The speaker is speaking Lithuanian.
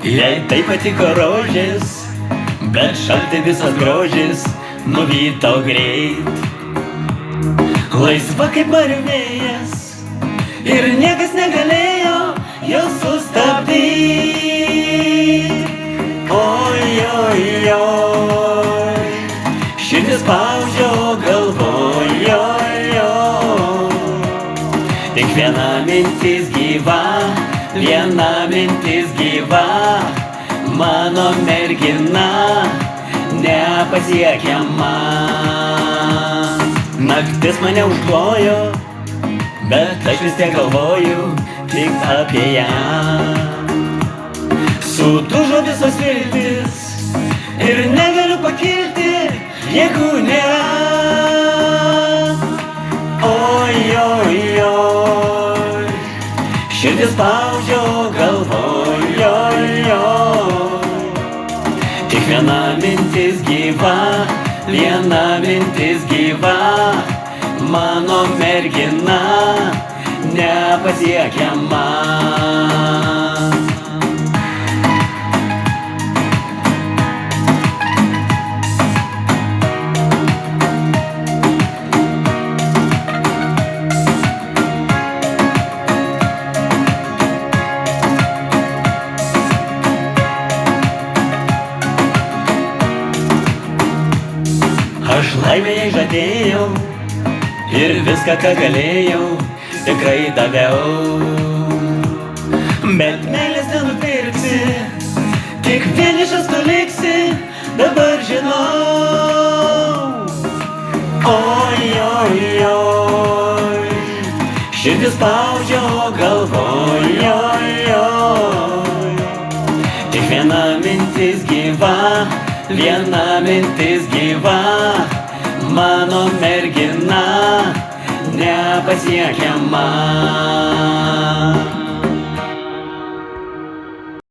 Jai taip patiko rožės, bet šalti visas grožis nuvyto greit. Laisva kaip marių vėjas ir niekas negalėjo jos sustabdyti. Oi, oi, oi, širdis spaudžia, galvoju, oi, oi. Tik viena mintis gyva, viena mintis gyva, mano mergina nepasiekiama. Naktis mane užklojo, bet aš vis tiek galvoju tik apie ją. Sudužo visos viltis ir negaliu pakilti, jeigu nėra. Oi, oi, oi, širdis spaudžia, galvoju, oi, oi. Tik viena mintis gyva, viena mintis gyva, mano mergina nepasiekiama. Aš laimę jai žadėjau ir viską, ką galėjau, tikrai daviau. Bet meilės nenupirksi, tik vienišas tu liksi, dabar žinau. Oi, oi, oi, širdis spaudžia, galvoju, oi, oi. Tik viena mintis gyva, viena mintis gyva, mano mergina nepasiekiama.